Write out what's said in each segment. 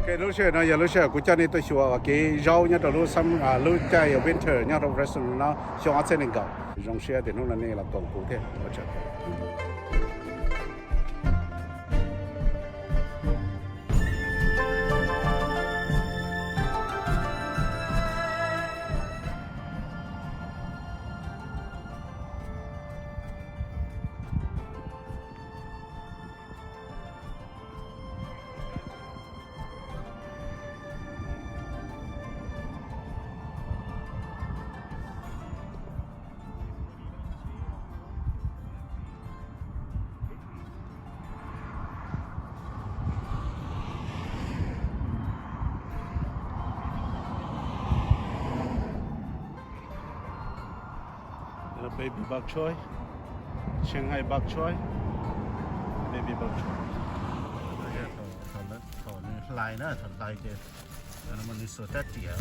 cái lúc xưa nó giờ lúc xưa cũng cho nên tôi xua cái rau nhá, lúc xăm lúc trái ở winter nhá, trong Fresno nó xua ở trên đỉnh cầu, trong xe thì lúc này là còn cụ thể, ở chỗ baby bok choy, Shanghai bok choy, baby bok choy. Thổi lại nữa, thổi lại cái, nó mình đi sửa tết tỉa,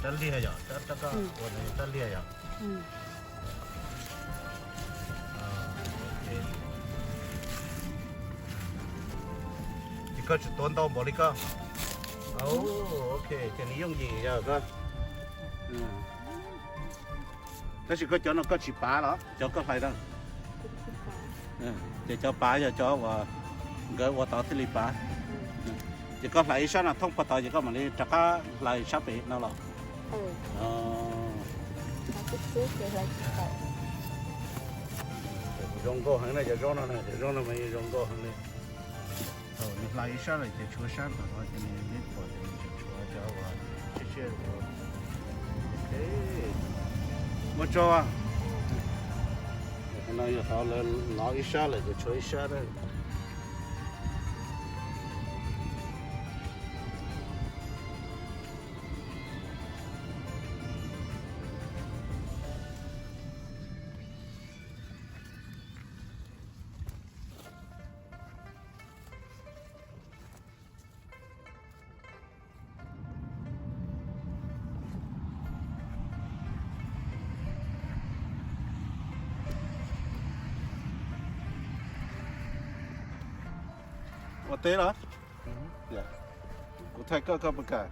tết lia vậy, tết có, còn này tết lia vậy. Thì có chút tốn tao bỏ đi cơ. Ok, cái này dùng gì giờ cơ? Thế chỉ có cho nó có chỉ phá đó, cho có phải đâu. Để cho phá giờ cho và gỡ vào tàu thì lì phá. Chỉ có lại sao là thông qua tàu chỉ có mà đi chắc á lại sắp bị nào rồi. Rong go hàng này giờ rong nó này, rong nó mới rong go hàng này. Lại sao lại để chúa sáng rồi, cho nên biết phải để chúa cho và chia rồi. Một chỗ à? Nó giờ họ lên nói ít sao lại để cho ít sao đấy. Một té đó? Dạ. Cô thấy có một cái.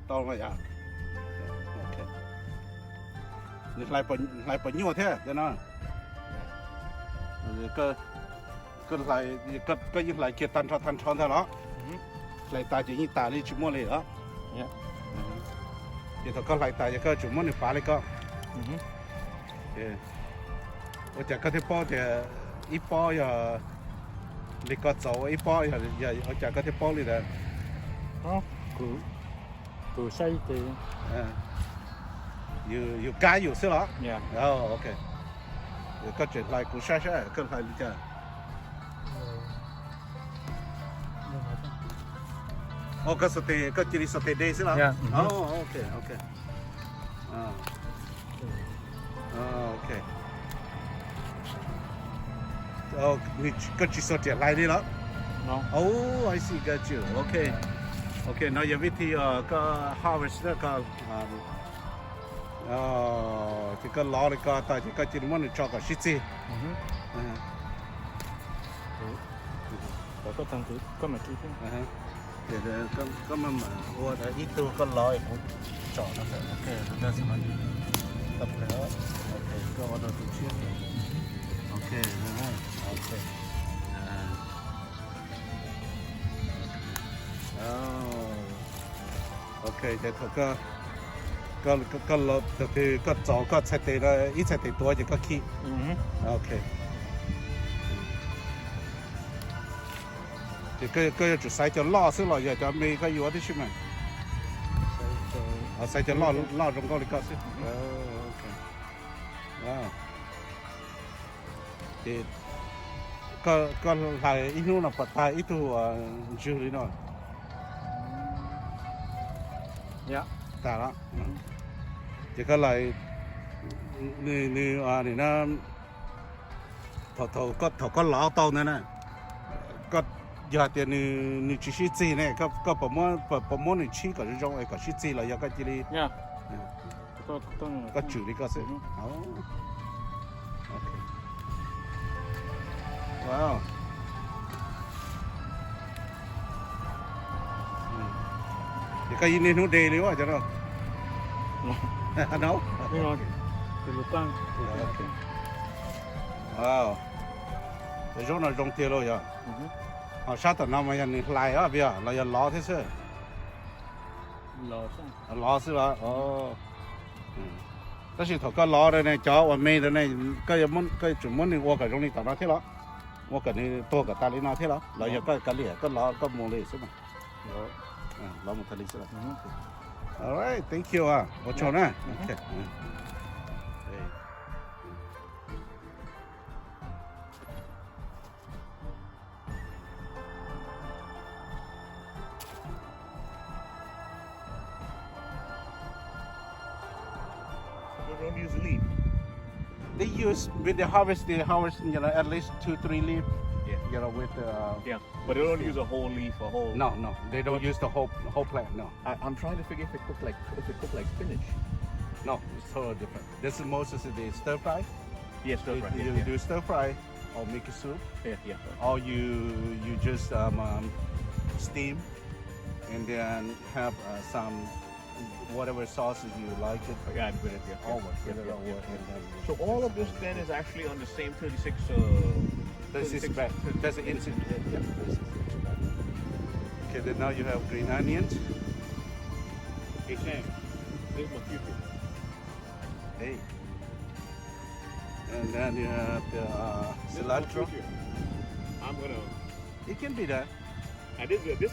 To mà dạ. Ok. Nyt lại bỏ nhiều thế cho nó. Cơ lại có những lại kia tan tròn thế đó. Lại tài chỉ như tài đi chụp mua lại đó. Dạ. Thì thôi có lại tài cho chụp mua được phá lại có. Ở chả có thể bỏ thì ít bỏ giờ đi có dầu ít bỏ giờ ở chả có thể bỏ đi rồi. Củ xây thì you cái you xí đó. Yeah. Ok. Có chuyện lại củ sai có lại đi chơi. Có saute có chỉ saute đây xí đó. Yeah. Ok. Ok. Có chỉ saute lại đi đó. No. Oh, I see, got you. Okay. Now you biết thì có harvest đó có thì có lò thì có tại thì có chỉ muốn cho có shit gì. Có tăng thứ có mà chút thế. Để có mà mua đã ít tu có lò cũng chọn nó phải ok nó sẽ mà tập nữa. Ok, có order từ trước. Ok. Ok, để thôi có lò thì có chó có chạy tê đó ít chạy tê tua thì có khí. Ok. Thì cái chủ sai cho lò xứ lò giờ cho mình có yếu đấy chứ mà. Sai cho lò trong có đi có xứ. Ok. Wow. Thì có lại ít nữa là bắt tay ít tu dưa đi nữa. Dạ. Tạ đó. Chỉ có lại như nó thầu có lõ tàu nữa nè. Có giờ thì như chỉ xí gì này có bỏ món này chỉ có trong ấy có xí gì là giờ có chỉ đi. Dạ. Có chủ đi có sự. Ok. Wow. cái gì nên nó đề liu à cho nó đâu Ini loh. Di lubang. wow cái chỗ nào trong tiền rồi à họ sát tận năm mà nhận lại á bây giờ là nhận ló thế chứ Lò sang. ló chứ là但是头个老的呢，叫我妹的呢，个专门的我个容易到那去了，我跟你多个打理那去了，那也个脸个老个木类是嘛，老木头类是了。All right, thank you 啊，我错呢，OK，They don't use leaf. They use with the harvest, you know, at least 2-3 leaf, Yeah. you know, with Yeah, but they don't use a whole leaf, a whole. no, they don't use the whole plant, no. I'm trying to figure if it cooked like spinach. No, it's totally different. This is mostly the stir fry. Yes, stir fry. You Yeah, do stir fry or make a soup, yeah. or you just steam and then have some whatever sauces you like it. Yeah, I'm good at it. Over, get it over, and then So all of this then is actually on the same 36. this is bad. That's the instant. Yeah, this is bad. Okay, then now you have green onions. Hey Sam, this is my future. Hey. And then you have the This is my cilantro. future. I'm gonna. It can be that. And this is the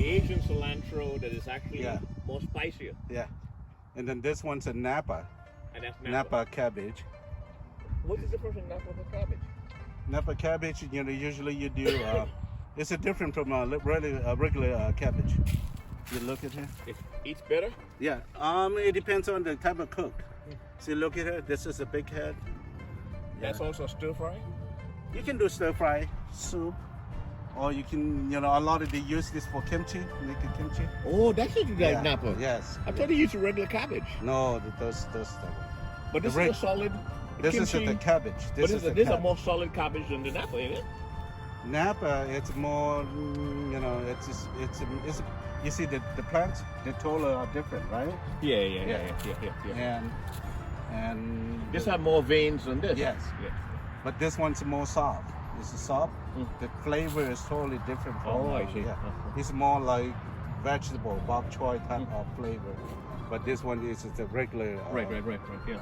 Asian cilantro that is actually Yeah. more spicier. Yeah. And then this one's a Napa. And that's Napa cabbage. What is the difference in Napa and cabbage? Napa cabbage, you know, usually you do, it's a different from regular cabbage. You look at here. It eats better. Yeah. It depends on the type of cook. See, look at her. This is a big head. That's also stir fry. You can do stir fry soup, or you can, you know, a lot of they use this for kimchi, make a kimchi. Oh, that's what you guys Yeah. Napa. Yes. I thought they used regular cabbage. No, those. But this The is red- a solid. This is kimchi. the cabbage. But This this is the is a cabbage. more solid cabbage than the Napa, isn't it? Napa, it's more, you know, it's you see the plants, they totally are different, right? Yeah. And This have more veins than this. Yes. Yeah. but this one's more soft. It's soft. Mm. The flavor is totally different from Oh, I see. yeah. Uh-huh. It's more like vegetable, bok choy type of flavor. But this one is the regular Right. Yeah.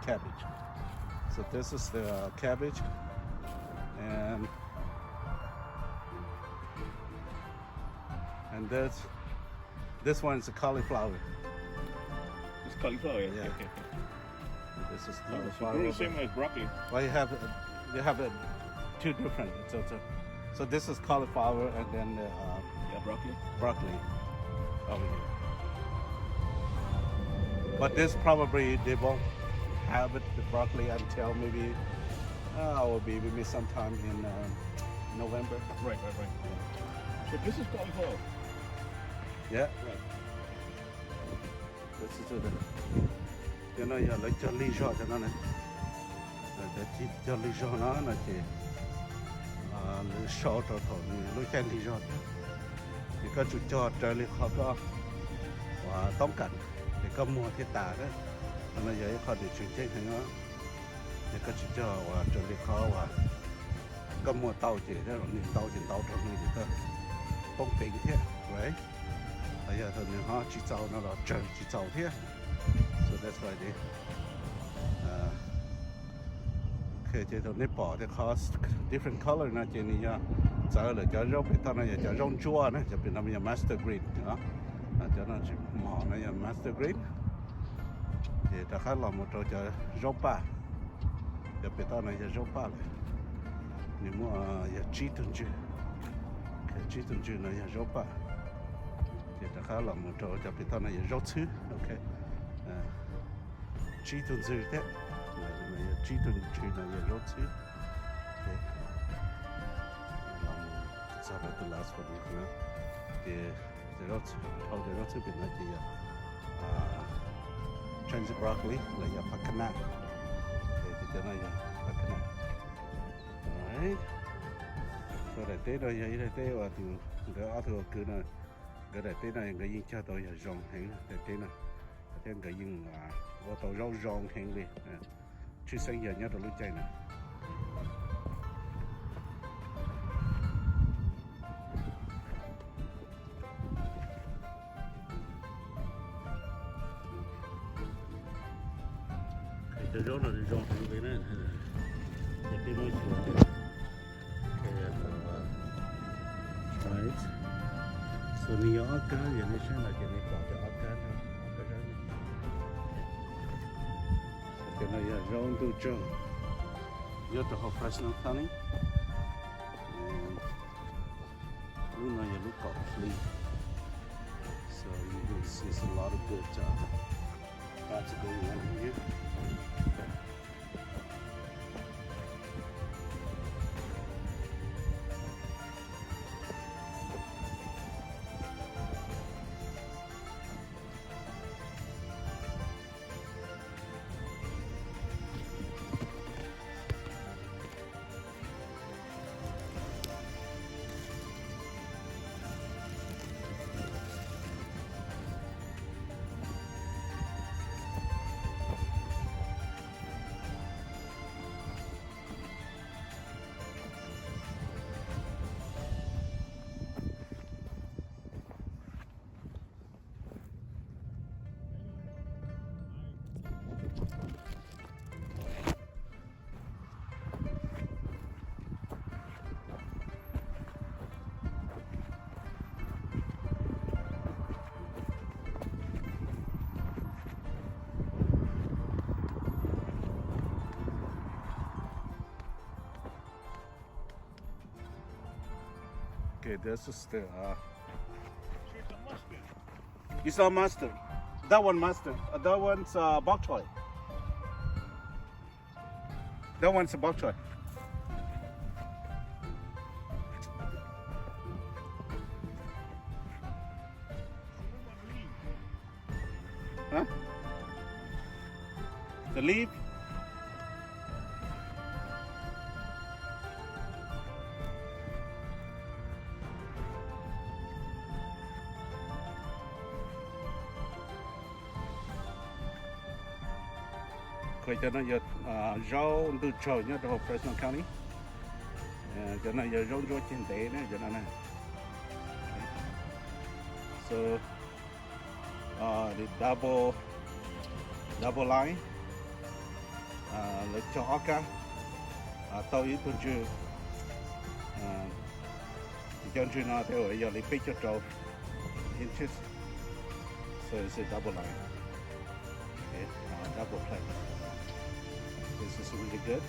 cabbage. So this is the cabbage, and this one is a cauliflower. It's cauliflower. Yeah. Okay. This is Grew cauliflower. the same way as broccoli. Well, you have two different. So this is cauliflower, and then the Yeah, broccoli. broccoli over here. But this probably they won't have it, the broccoli, until maybe maybe sometime in November. Right. So this is cauliflower. Yeah. Right. This is the cho nó giờ lấy cho ly cho nó này. Để chỉ cho ly cho nó là chỉ lấy sốt rồi thôi, lấy chén ly cho. Thì có chút cho trời ly họ có và tóm cảnh thì có mua thiết tả đó. Nó giờ họ để chuyển chết thì nó thì có chút cho và trời ly khó và có mua tàu chỉ đó rồi nhìn tàu trong này thì có bông bình thế, right? Bây giờ thì họ chỉ tàu nó là trời chỉ tàu thế. So that's why they okay, thì tụi nó bỏ thì cost different color nó chỉ này giờ là cho rau bị tao nó cho rau chua này cho bên nó master green đó cho nó chỉ mỏ nó master green thì ta khá là một trò cho rau pa cho bên tao nó rau pa này nhưng mà giờ chỉ tuần chữ nó rau pa thì ta khá là một trò cho bên tao nó rau chữ okay. Chỉ tuần chữ thế chỉ tuần chữ là rau chữ sau đó tôi last one nữa thì rau chữ bên này thì transit broccoli là giờ pakana thì cho nó pakana right so để thế rồi vậy để thế và từ đó thừa cứ là cái này thế này cái gì cho tôi là rong hẹn để thế này thế cái gì là ô tô rau rong hẹn đi chứ sáng giờ nhớ được lúc chạy này cái rau này rong hẹn đi này cái môi trường right so Nyob cá vậy nó sẽ là cái này có cho ốc cá thôi cái đó cái này là rau Ntujtsaug nhớ từ học Fresno County lúc này là lúc có flea so you can see a lot of good parts going on here. Okay, this is the She's a mustard. it's not mustard. That one mustard. That one's bok choy. That one's a bok choy. Huh? The leaf? Coi cho nó giờ rau Ntujtsaug nhá, trong Fresno County. Cho nó giờ rau trên tế nữa, cho nó này. So, the double line, lấy cho oka, tao ý tuần chưa, cho chưa nó theo giờ lấy pick cho trâu inches, so it's a double line, okay, double plate. This is really good.